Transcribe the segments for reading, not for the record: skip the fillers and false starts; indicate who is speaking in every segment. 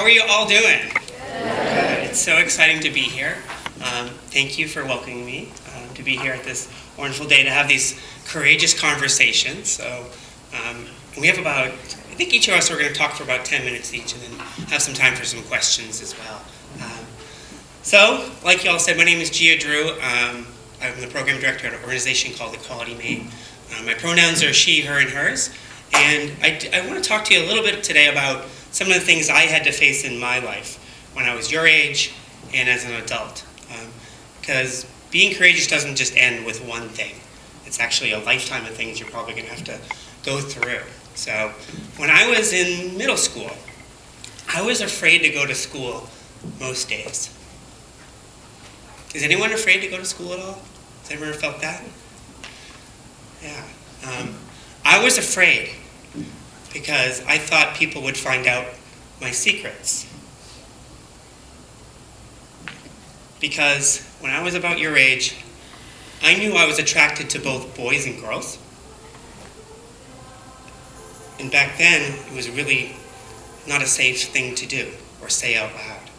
Speaker 1: are you all doing? Good. It's so exciting to be here. Thank you for welcoming me to be here at this wonderful day to have these courageous conversations. So we have about, I think each of us are going to talk for about 10 minutes each and then have some time for some questions as well. So, like you all said, my name is Gia Drew. I'm the program director at an organization called Equality Maine. My pronouns are she, her, and hers. And I want to talk to you a little bit today about some of the things I had to face in my life when I was your age and as an adult. Because being courageous doesn't just end with one thing. It's actually a lifetime of things you're probably going to have to go through. So when I was in middle school, I was afraid to go to school most days. Is anyone afraid to go to school at all? Has anyone ever felt that? Yeah. I was afraid because I thought people would find out my secrets. Because when I was about your age, I knew I was attracted to both boys and girls. And back then, it was really not a safe thing to do or say out loud.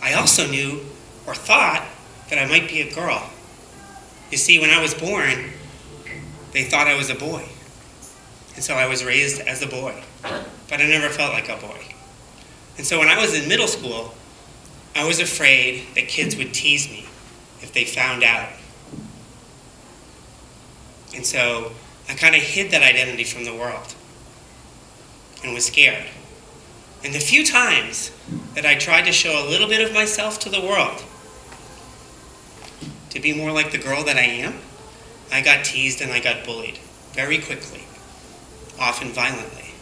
Speaker 1: I also knew or thought that I might be a girl. You see, when I was born, they thought I was a boy. And so I was raised as a boy. But I never felt like a boy. And so when I was in middle school, I was afraid that kids would tease me if they found out. And so I kind of hid that identity from the world and was scared. And the few times that I tried to show a little bit of myself to the world, to be more like the girl that I am, I got teased and I got bullied very quickly, often violently.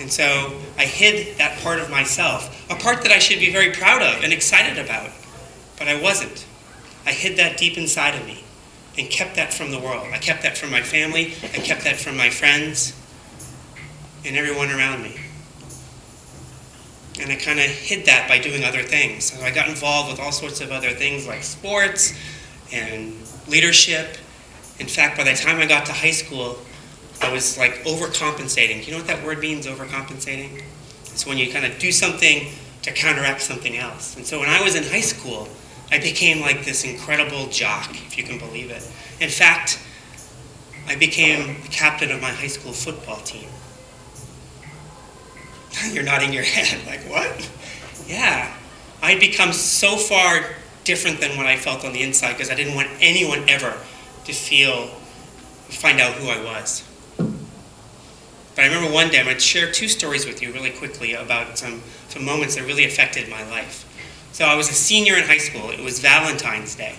Speaker 1: And so I hid that part of myself, a part that I should be very proud of and excited about, but I wasn't. I hid that deep inside of me and kept that from the world. I kept that from my family, I kept that from my friends and everyone around me. And I kind of hid that by doing other things. So I got involved with all sorts of other things like sports and leadership. In fact, by the time I got to high school, I was like overcompensating. Do you know what that word means, overcompensating? It's when you kind of do something to counteract something else. And so when I was in high school, I became like this incredible jock, if you can believe it. In fact, I became the captain of my high school football team. You're nodding your head, like, what? Yeah. I'd become so far different than what I felt on the inside because I didn't want anyone ever to find out who I was. But I remember one day, I'm going to share two stories with you really quickly about some moments that really affected my life. So I was a senior in high school. It was Valentine's Day.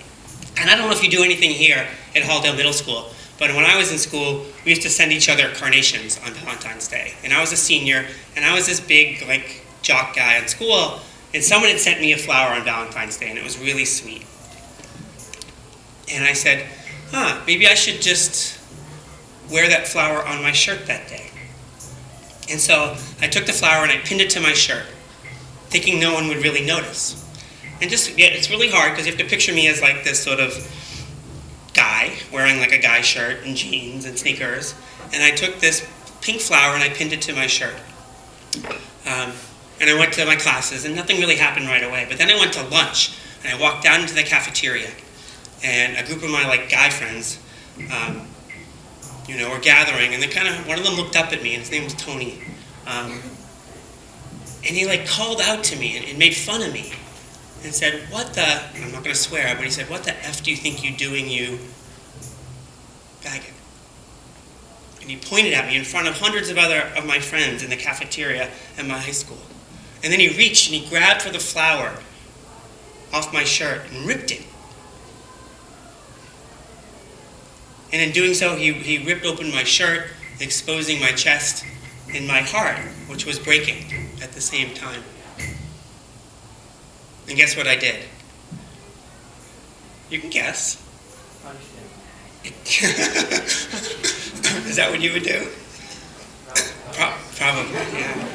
Speaker 1: And I don't know if you do anything here at Halldale Middle School, but when I was in school, we used to send each other carnations on Valentine's Day. And I was a senior, and I was this big, like, jock guy in school, and someone had sent me a flower on Valentine's Day, and it was really sweet. And I said, maybe I should just wear that flower on my shirt that day. And so I took the flower and I pinned it to my shirt, thinking no one would really notice. And it's really hard because you have to picture me as like this sort of guy wearing like a guy shirt and jeans and sneakers. And I took this pink flower and I pinned it to my shirt. And I went to my classes and nothing really happened right away. But then I went to lunch and I walked down into the cafeteria. And a group of my like guy friends, were gathering, and one of them looked up at me, and his name was Tony. And he like called out to me and made fun of me and said, I'm not going to swear, but he said, what the F do you think you're doing, you faggot? And he pointed at me in front of hundreds of other of my friends in the cafeteria at my high school. And then he reached and he grabbed for the flower off my shirt and ripped it. And in doing so, he ripped open my shirt, exposing my chest and my heart, which was breaking at the same time. And guess what I did? You can guess. Is that what you would do? Probably, yeah.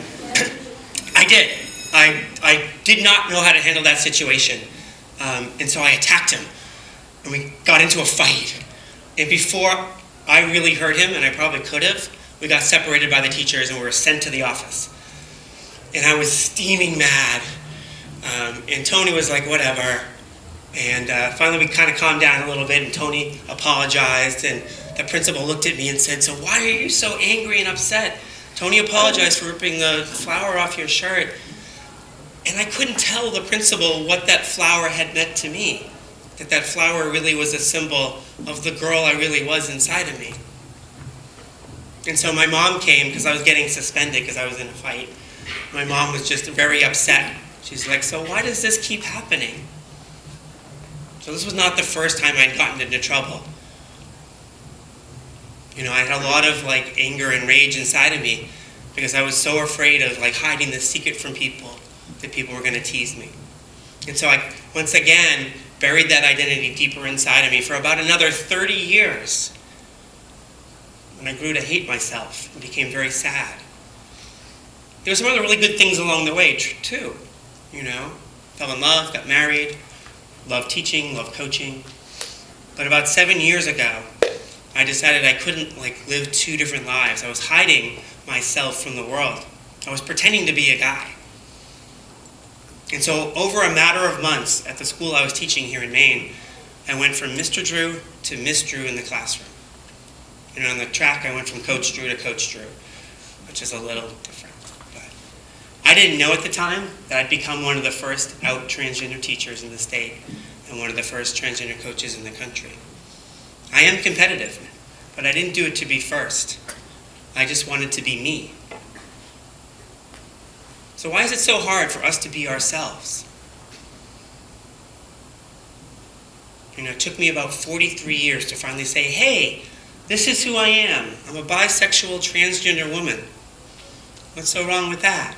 Speaker 1: I did. I did not know how to handle that situation. And so I attacked him. And we got into a fight. And before I really hurt him, and I probably could have, we got separated by the teachers and we were sent to the office. And I was steaming mad. And Tony was like, whatever. And finally we kind of calmed down a little bit, and Tony apologized, and the principal looked at me and said, so why are you so angry and upset? Tony apologized for ripping the flower off your shirt. And I couldn't tell the principal what that flower had meant to me, that flower really was a symbol of the girl I really was inside of me. And so my mom came, because I was getting suspended because I was in a fight. My mom was just very upset. She's like, so why does this keep happening? So this was not the first time I'd gotten into trouble. You know, I had a lot of anger and rage inside of me because I was so afraid of hiding the secret from people, that people were going to tease me. And so I, once again, buried that identity deeper inside of me for about another 30 years. And I grew to hate myself and became very sad. There were some other really good things along the way, too. You know, fell in love, got married, loved teaching, loved coaching. But about 7 years ago, I decided I couldn't live two different lives. I was hiding myself from the world. I was pretending to be a guy. And so over a matter of months at the school I was teaching here in Maine, I went from Mr. Drew to Miss Drew in the classroom. And on the track, I went from Coach Drew to Coach Drew, which is a little different. But I didn't know at the time that I'd become one of the first out transgender teachers in the state and one of the first transgender coaches in the country. I am competitive, but I didn't do it to be first. I just wanted to be me. So why is it so hard for us to be ourselves? You know, it took me about 43 years to finally say, hey, this is who I am. I'm a bisexual transgender woman. What's so wrong with that?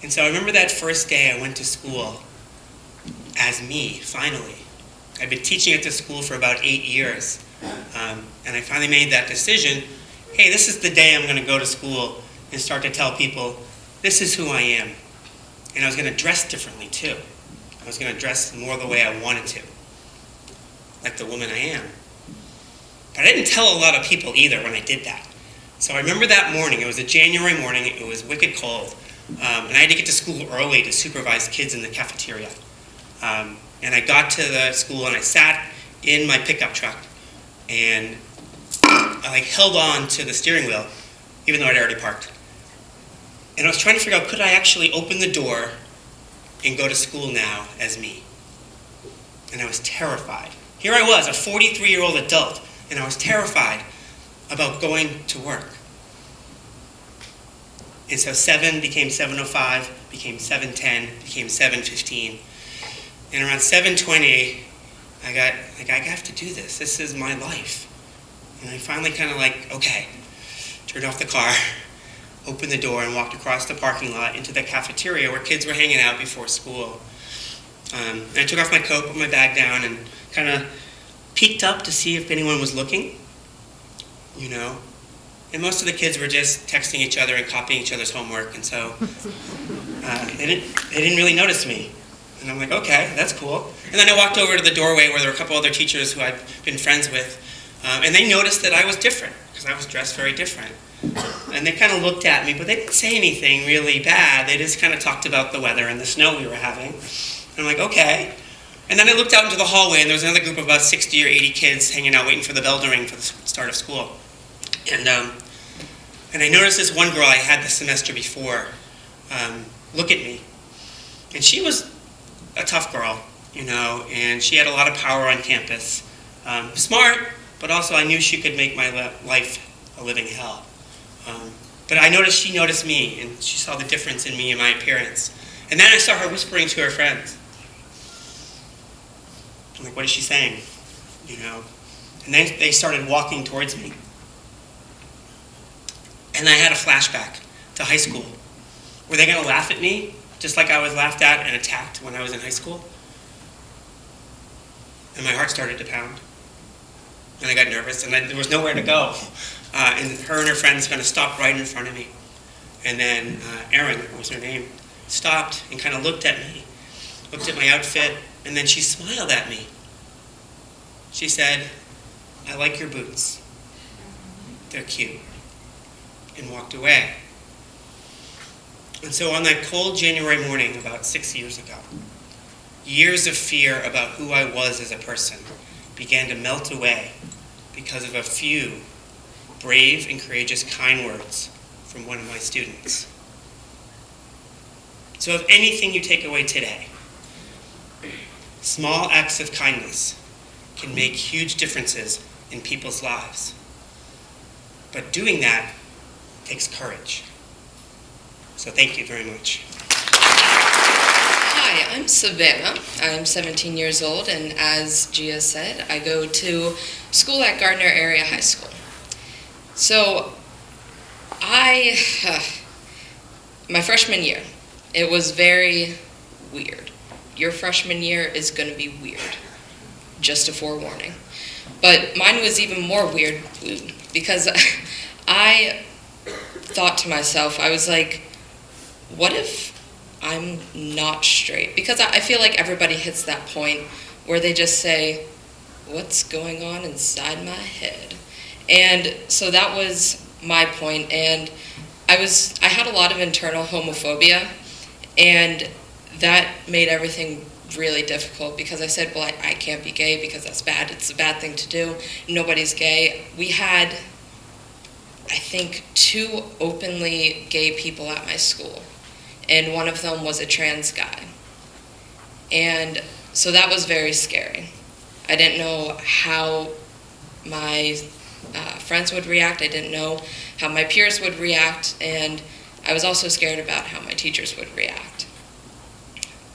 Speaker 1: And so I remember that first day I went to school as me, finally. I'd been teaching at this school for about 8 years. And I finally made that decision. Hey, this is the day I'm going to go to school and start to tell people, this is who I am. And I was going to dress differently, too. I was going to dress more the way I wanted to, like the woman I am. But I didn't tell a lot of people either when I did that. So I remember that morning, it was a January morning, it was wicked cold, and I had to get to school early to supervise kids in the cafeteria. And I got to the school and I sat in my pickup truck, and I held on to the steering wheel, even though I'd already parked. And I was trying to figure out, could I actually open the door and go to school now as me? And I was terrified. Here I was, a 43-year-old adult, and I was terrified about going to work. And so 7 became 7:05, became 7:10, became 7:15. And around 7:20, I have to do this. This is my life. And I finally kind of okay, turned off the car, opened the door, and walked across the parking lot into the cafeteria where kids were hanging out before school. And I took off my coat, put my bag down, and kind of peeked up to see if anyone was looking, you know. And most of the kids were just texting each other and copying each other's homework, and so they didn't really notice me. And I'm like, okay, that's cool. And then I walked over to the doorway where there were a couple other teachers who I'd been friends with, and they noticed that I was different, because I was dressed very different. And they kind of looked at me, but they didn't say anything really bad. They just kind of talked about the weather and the snow we were having. And I'm like, okay. And then I looked out into the hallway, and there was another group of about 60 or 80 kids hanging out waiting for the bell to ring for the start of school. And I noticed this one girl I had the semester before look at me. And she was a tough girl, you know, and she had a lot of power on campus. Smart, but also I knew she could make my life a living hell. But I noticed she noticed me, and she saw the difference in me and my appearance. And then I saw her whispering to her friends. I'm like, what is she saying? You know? And then they started walking towards me. And I had a flashback to high school. Were they going to laugh at me, just like I was laughed at and attacked when I was in high school? And my heart started to pound. And I got nervous, and there was nowhere to go. And her and her friends kind of stopped right in front of me. And then Erin, was her name, stopped and kind of looked at me, looked at my outfit, and then she smiled at me. She said, I like your boots. They're cute. and walked away. And so on that cold January morning about 6 years ago, years of fear about who I was as a person began to melt away because of a few brave and courageous kind words from one of my students. So if anything you take away today, small acts of kindness can make huge differences in people's lives. But doing that takes courage. So thank you very much.
Speaker 2: Hi, I'm Savannah. I'm 17 years old, and as Gia said, I go to school at Gardner Area High School. So my freshman year, it was very weird. Your freshman year is going to be weird, just a forewarning. But mine was even more weird because I thought to myself, I was like, what if I'm not straight? Because I feel like everybody hits that point where they just say, what's going on inside my head? And so that was my point, and I had a lot of internal homophobia, and that made everything really difficult because I said, well, I can't be gay because that's bad. It's a bad thing to do. Nobody's gay. We had, I think, 2 openly gay people at my school, and one of them was a trans guy. And so that was very scary. I didn't know how my friends would react. I didn't know how my peers would react, and I was also scared about how my teachers would react.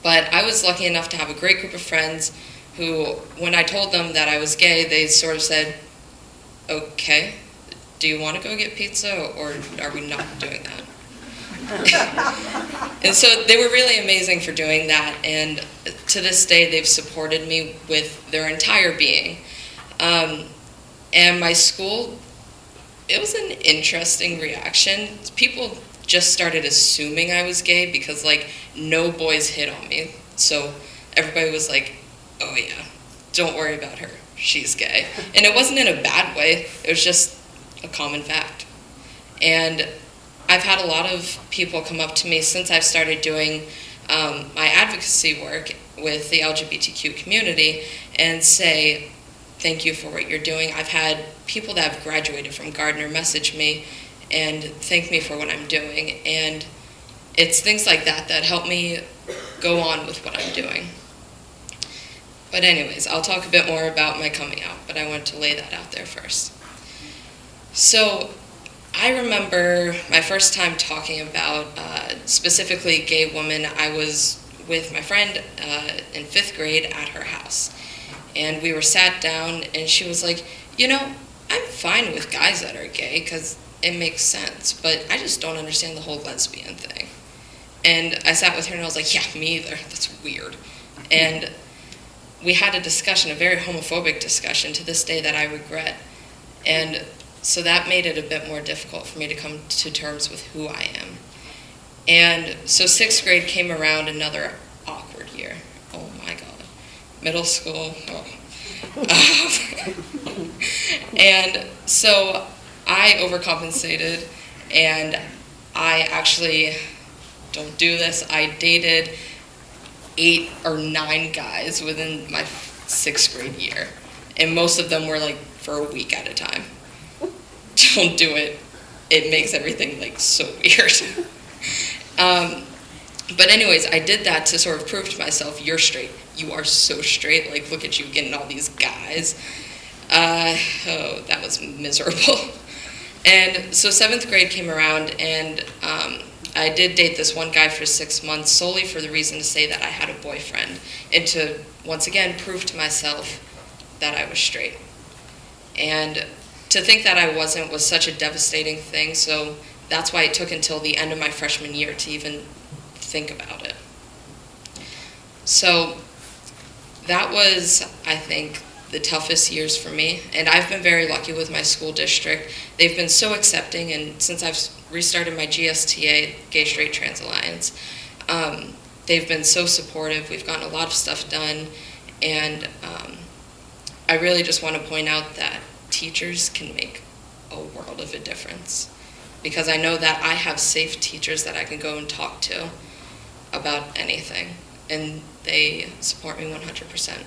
Speaker 2: But I was lucky enough to have a great group of friends who, when I told them that I was gay, they sort of said, okay, do you want to go get pizza, or are we not doing that? And so they were really amazing for doing that, and to this day they've supported me with their entire being. And my school, it was an interesting reaction. People just started assuming I was gay because, like, no boys hit on me. So everybody was like, oh yeah, don't worry about her, she's gay. And it wasn't in a bad way, it was just a common fact. And I've had a lot of people come up to me since I've started doing my advocacy work with the LGBTQ community and say, thank you for what you're doing. I've had people that have graduated from Gardner message me and thank me for what I'm doing. And it's things like that that help me go on with what I'm doing. But anyways, I'll talk a bit more about my coming out, but I wanted to lay that out there first. So I remember my first time talking about specifically gay women. I was with my friend in 5th grade at her house. And we were sat down, and she was like, you know, I'm fine with guys that are gay because it makes sense, but I just don't understand the whole lesbian thing. And I sat with her, and I was like, yeah, me either. That's weird. And we had a discussion, a very homophobic discussion to this day that I regret. And so that made it a bit more difficult for me to come to terms with who I am. And so 6th grade came around, another awkward year. Oh my God. Middle school. Oh. And so I overcompensated, and I actually don't do this. I dated 8 or 9 guys within my 6th grade year, and most of them were like for a week at a time. Don't do it. It makes everything like so weird. But anyways, I did that to sort of prove to myself, you're straight. You are so straight. Like, look at you getting all these guys. Oh, that was miserable. And so 7th grade came around, and I did date this one guy for 6 months solely for the reason to say that I had a boyfriend and to, once again, prove to myself that I was straight. And to think that I wasn't was such a devastating thing, so that's why it took until the end of my freshman year to even think about it. So that was, I think, the toughest years for me, and I've been very lucky with my school district. They've been so accepting, and since I've restarted my GSTA, Gay Straight Trans Alliance, they've been so supportive. We've gotten a lot of stuff done, and I really just want to point out that teachers can make a world of a difference. because I know that I have safe teachers that I can go and talk to about anything, and they support me 100%.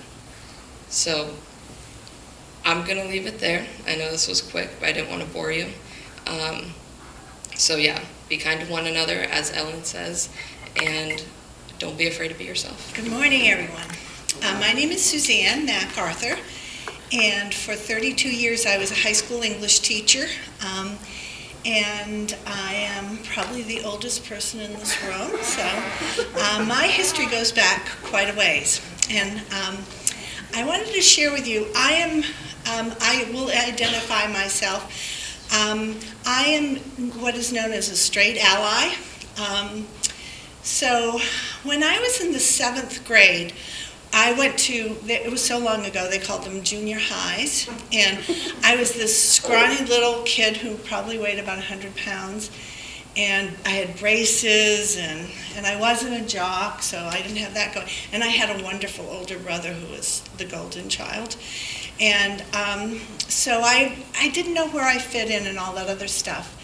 Speaker 2: So I'm going to leave it there. I know this was quick, but I didn't want to bore you. So yeah, be kind to one another, as Ellen says, and don't be afraid to be yourself.
Speaker 3: Good morning, everyone. My name is Suzanne MacArthur, and for 32 years I was a high school English teacher, and I am probably the oldest person in this room, so my history goes back quite a ways. And I wanted to share with you, I will identify myself. I am what is known as a straight ally. So when I was in the 7th grade, I went to, it was so long ago, they called them junior highs, and I was this scrawny little kid who probably weighed about 100 pounds, and I had braces, and I wasn't a jock, so I didn't have that going. And I had a wonderful older brother who was the golden child. And so I didn't know where I fit in and all that other stuff.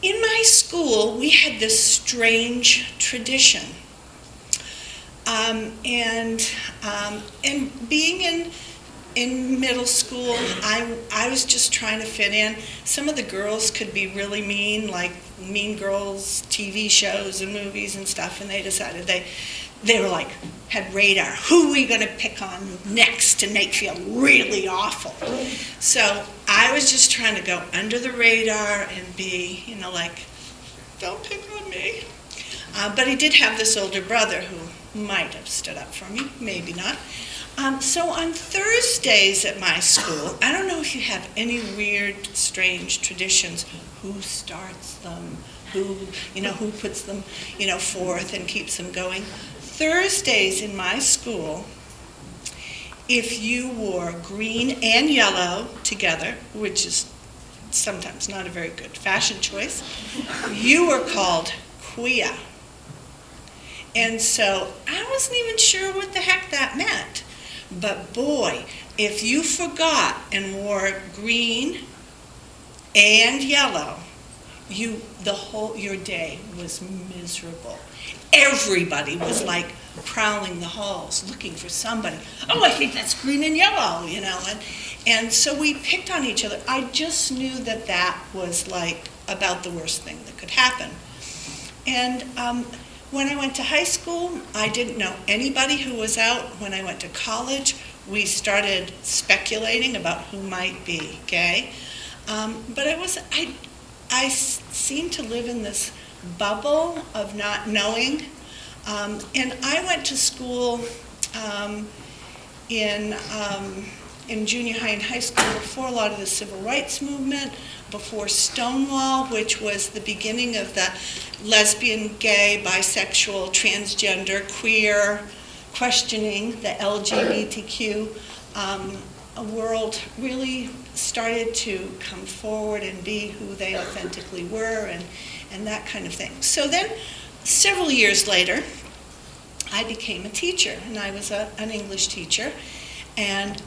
Speaker 3: In my school, we had this strange tradition. And being in middle school, I was just trying to fit in. Some of the girls could be really mean, like Mean Girls TV shows and movies and stuff, and they decided they were like, had radar. Who are we going to pick on next to make feel really awful? So I was just trying to go under the radar and be, like, don't pick on me. But I did have this older brother who might have stood up for me, maybe not. So on Thursdays at my school, I don't know if you have any weird, strange traditions. Who starts them? Who puts them, forth and keeps them going? Thursdays in my school, if you wore green and yellow together, which is sometimes not a very good fashion choice, you were called queer. And so I wasn't even sure what the heck that meant. But boy, if you forgot and wore green and yellow, your day was miserable. Everybody was like prowling the halls looking for somebody. Oh, I think that's green and yellow, and so we picked on each other. I just knew that was like about the worst thing that could happen. And when I went to high school, I didn't know anybody who was out. When I went to college, we started speculating about who might be gay. But I seemed to live in this bubble of not knowing. And I went to school in junior high and high school before a lot of the civil rights movement, before Stonewall, which was the beginning of the lesbian, gay, bisexual, transgender, queer, questioning the LGBTQ a world really started to come forward and be who they authentically were and that kind of thing. So then, several years later, I became a teacher, and I was an English teacher, and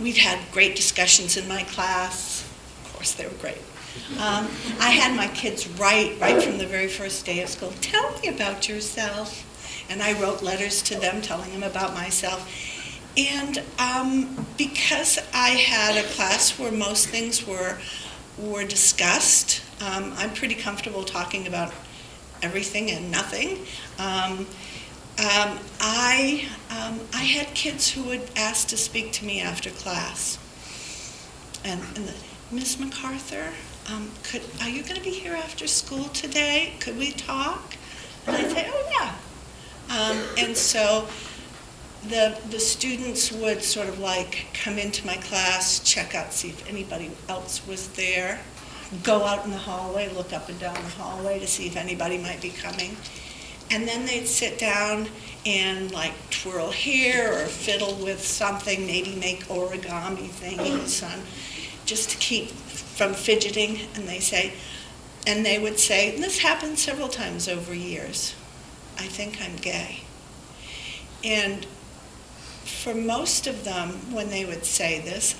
Speaker 3: we'd had great discussions in my class. Of course, they were great. I had my kids write right from the very first day of school, tell me about yourself. And I wrote letters to them telling them about myself. And because I had a class where most things were discussed, I'm pretty comfortable talking about everything and nothing. I had kids who would ask to speak to me after class. And Miss MacArthur, are you going to be here after school today? Could we talk? And I'd say, oh yeah. And so the students would sort of like come into my class, check out, see if anybody else was there, go out in the hallway, look up and down the hallway to see if anybody might be coming. And then they'd sit down and like twirl hair or fiddle with something, maybe make origami things, just to keep from fidgeting. And they would say, and this happened several times over years, I think I'm gay. And for most of them, when they would say this,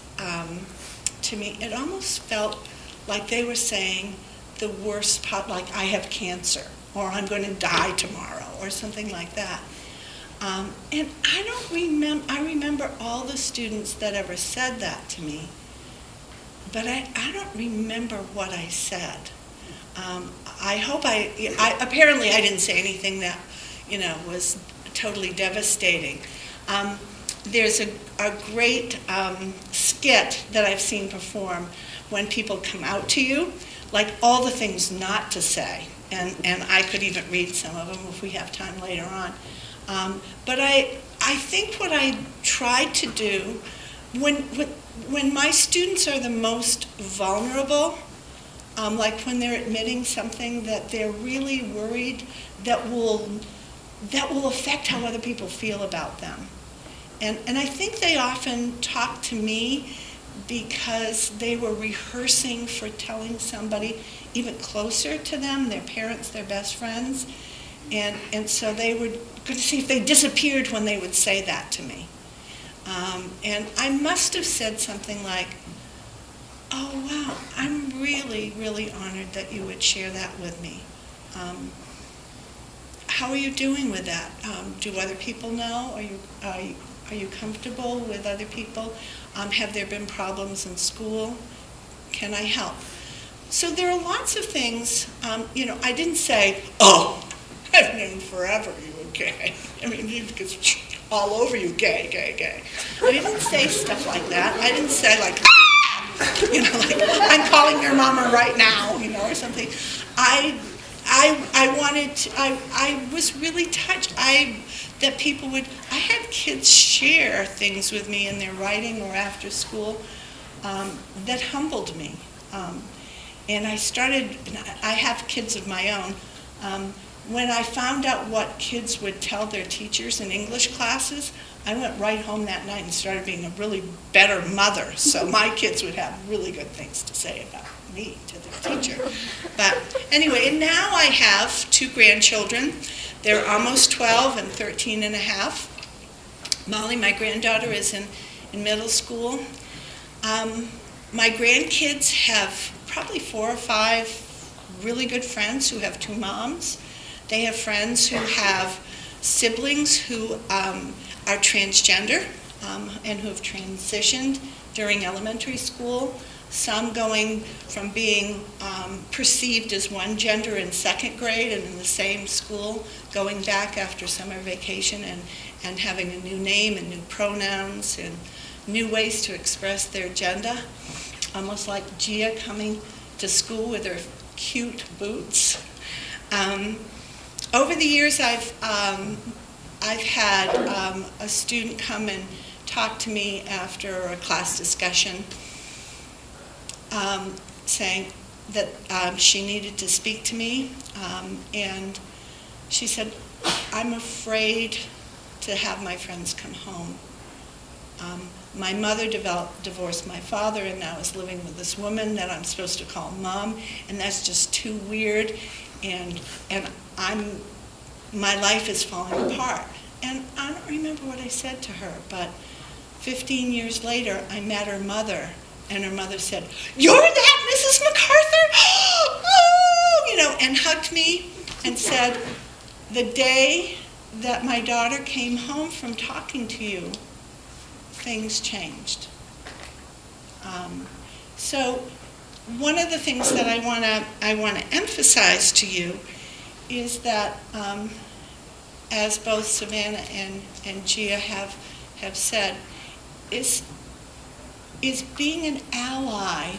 Speaker 3: to me, it almost felt like they were saying the worst part, like I have cancer, or I'm going to die tomorrow, or something like that. And I don't remember, I remember all the students that ever said that to me, but I don't remember what I said. I hope apparently I didn't say anything that, was totally devastating. There's a great skit that I've seen perform when people come out to you, like all the things not to say. And I could even read some of them if we have time later on. But I think what I try to do, when my students are the most vulnerable, like when they're admitting something that they're really worried that will affect how other people feel about them. And I think they often talk to me because they were rehearsing for telling somebody even closer to them, their parents, their best friends. And so they were going to see if they disappeared when they would say that to me. And I must have said something like, "Oh, wow, I'm really, really honored that you would share that with me. How are you doing with that? Do other people know? Are you comfortable with other people? Have there been problems in school? Can I help?" So there are lots of things, I didn't say, "Oh, I've known forever you were gay. I mean, it's all over you, gay, gay, gay." I didn't say stuff like that. I didn't say like, like I'm calling your mama right now, or something. I was really touched. That people would, I had kids share things with me in their writing or after school that humbled me. And I have kids of my own. When I found out what kids would tell their teachers in English classes, I went right home that night and started being a really better mother. So my kids would have really good things to say about me to their teacher. But anyway, and now I have 2 grandchildren. They're almost 12 and 13 and a half. Molly, my granddaughter, is in middle school. My grandkids have probably 4 or 5 really good friends who have 2 moms. They have friends who have siblings who are transgender and who have transitioned during elementary school. Some going from being perceived as one gender in 2nd grade and in the same school, going back after summer vacation and having a new name and new pronouns and new ways to express their gender. Almost like Gia coming to school with her cute boots. Over the years, I've had a student come and talk to me after a class discussion, saying that she needed to speak to me, and she said, "I'm afraid to have my friends come home. My mother divorced my father and now is living with this woman that I'm supposed to call mom, and that's just too weird, and my life is falling apart." And I don't remember what I said to her, but 15 years later, I met her mother, and her mother said, "You're that Mrs. MacArthur?" Oh, and hugged me and said, "The day that my daughter came home from talking to you, things changed." So one of the things that I want to emphasize to you is that, as both Savannah and Gia have said, is being an ally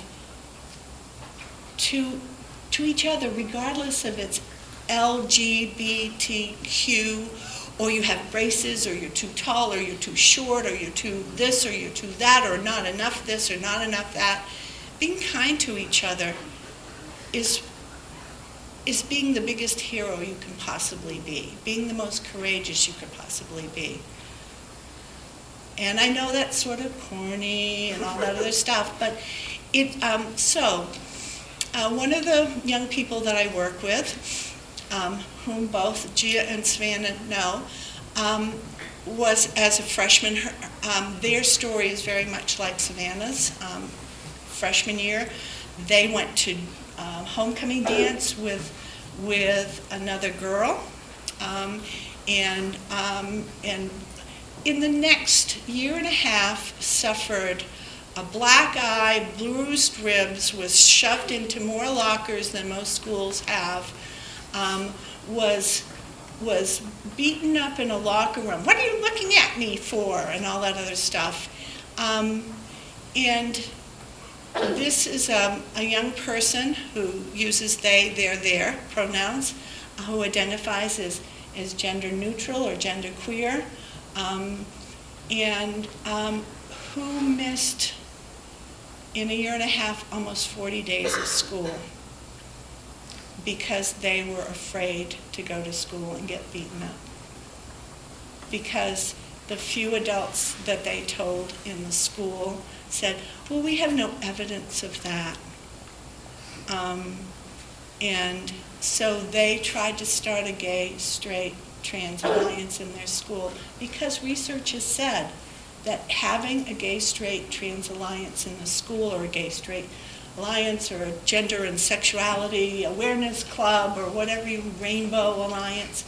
Speaker 3: to each other, regardless of its LGBTQ, or you have braces, or you're too tall, or you're too short, or you're too this, or you're too that, or not enough this, or not enough that. Being kind to each other is being the biggest hero you can possibly be, being the most courageous you could possibly be. And I know that's sort of corny and all that other stuff, but one of the young people that I work with, whom both Gia and Savannah know, was as a freshman. Their story is very much like Savannah's. Freshman year, they went to homecoming dance with another girl, and in the next year and a half suffered a black eye, bruised ribs, was shoved into more lockers than most schools have, was beaten up in a locker room. What are you looking at me for? And all that other stuff. And this is a young person who uses they, their pronouns, who identifies as gender neutral or gender queer, and who missed, in a year and a half, almost 40 days of school because they were afraid to go to school and get beaten up. Because the few adults that they told in the school said, well, we have no evidence of that. And so they tried to start a gay, straight, trans alliance in their school because research has said that having a gay, straight, trans alliance in the school, or a gay, straight alliance, or a gender and sexuality awareness club, or whatever rainbow alliance,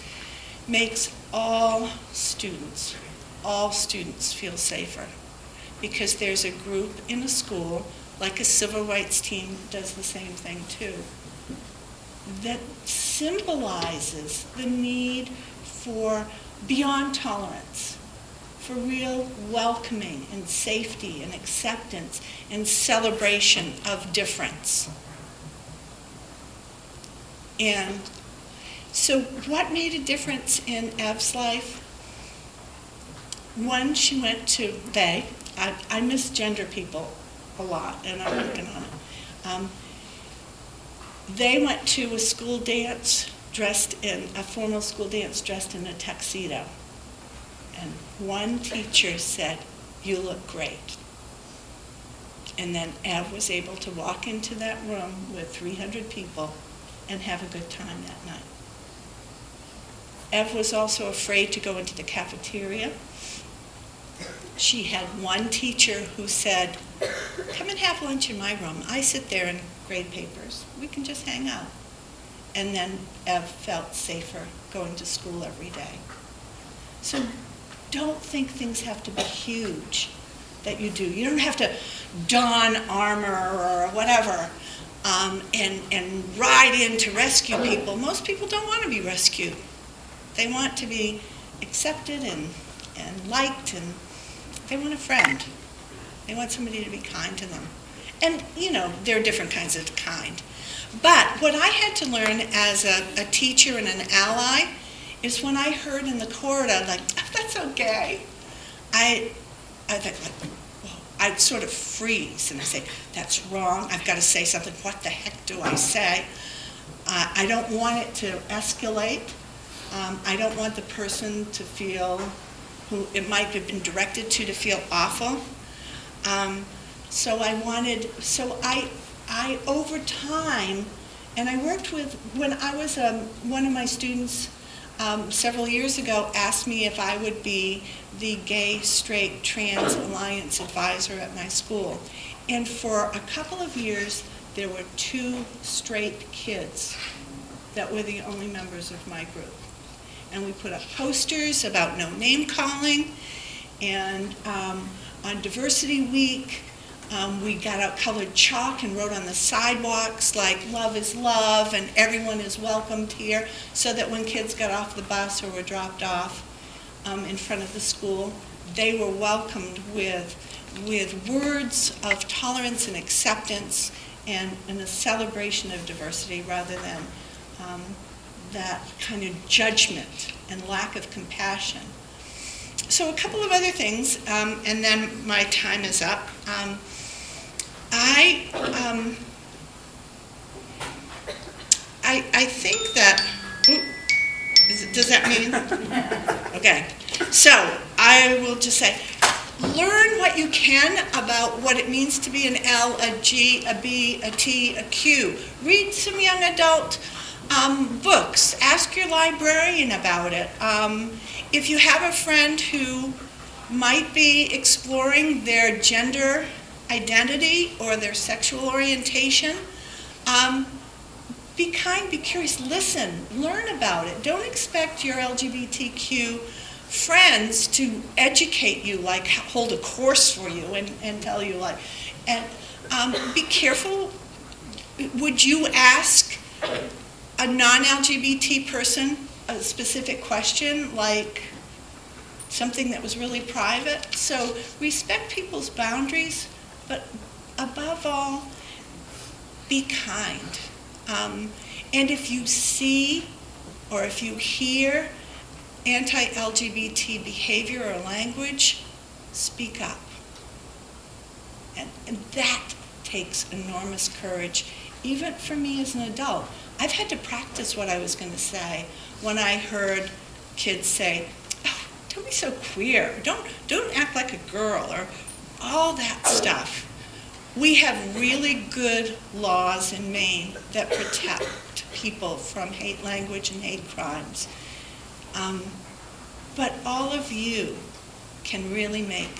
Speaker 3: makes all students feel safer. Because there's a group in a school, like a civil rights team does the same thing too, that symbolizes the need for beyond tolerance, for real welcoming and safety and acceptance and celebration of difference. And so what made a difference in Ev's life? One, she went to I misgender people a lot, and I'm working on it. They went to a school dance a formal school dance dressed in a tuxedo. And one teacher said, "You look great." And then Ev was able to walk into that room with 300 people and have a good time that night. Ev was also afraid to go into the cafeteria. She had one teacher who said, "Come and have lunch in my room. I sit there and grade papers. We can just hang out." And then Ev felt safer going to school every day. So don't think things have to be huge that you do. You don't have to don armor or whatever and ride in to rescue people. Most people don't want to be rescued. They want to be accepted and liked, and they want a friend. They want somebody to be kind to them. And, there are different kinds of kind. But what I had to learn as a teacher and an ally is when I heard in the corridor, like, "Oh, that's so gay," I thought, like, whoa, I'd sort of freeze and I say, "That's wrong. I've got to say something. What the heck do I say?" I don't want it to escalate. I don't want the person to feel, who it might have been directed to feel awful. So I over time, and I worked with, when I was, one of my students several years ago asked me if I would be the gay, straight, trans alliance advisor at my school. And for a couple of years, there were 2 straight kids that were the only members of my group. And we put up posters about no name calling, and on Diversity Week, we got out colored chalk and wrote on the sidewalks, like, "Love is love," and "Everyone is welcomed here," so that when kids got off the bus or were dropped off in front of the school, they were welcomed with words of tolerance and acceptance and a celebration of diversity, rather than that kind of judgment and lack of compassion. So a couple of other things, and then my time is up. I think that, does that mean? Okay. So I will just say, learn what you can about what it means to be an L, a G, a B, a T, a Q. Read some young adult books. Ask your librarian about it. If you have a friend who might be exploring their gender identity or their sexual orientation, Be kind, be curious, listen, learn about it. Don't expect your LGBTQ friends to educate you, like hold a course for you and tell you like, and be careful. Would you ask a non-LGBT person a specific question, like something that was really private? So respect people's boundaries, but above all, be kind. And if you see or if you hear anti-LGBT behavior or language, speak up. And that takes enormous courage, even for me as an adult. I've had to practice what I was going to say when I heard kids say, "Oh, don't be so queer. Don't act like a girl," or all that stuff. We have really good laws in Maine that protect people from hate language and hate crimes. But all of you can really make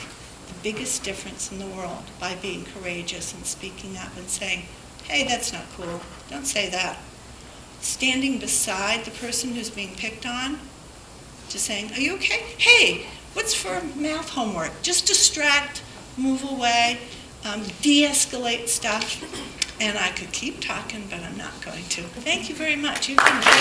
Speaker 3: the biggest difference in the world by being courageous and speaking up and saying, "Hey, that's not cool. Don't say that." Standing beside the person who's being picked on, just saying, "Are you okay? Hey, what's for math homework?" Just distract, move away, de-escalate stuff. And I could keep talking, but I'm not going to. Thank you very much. You've been great.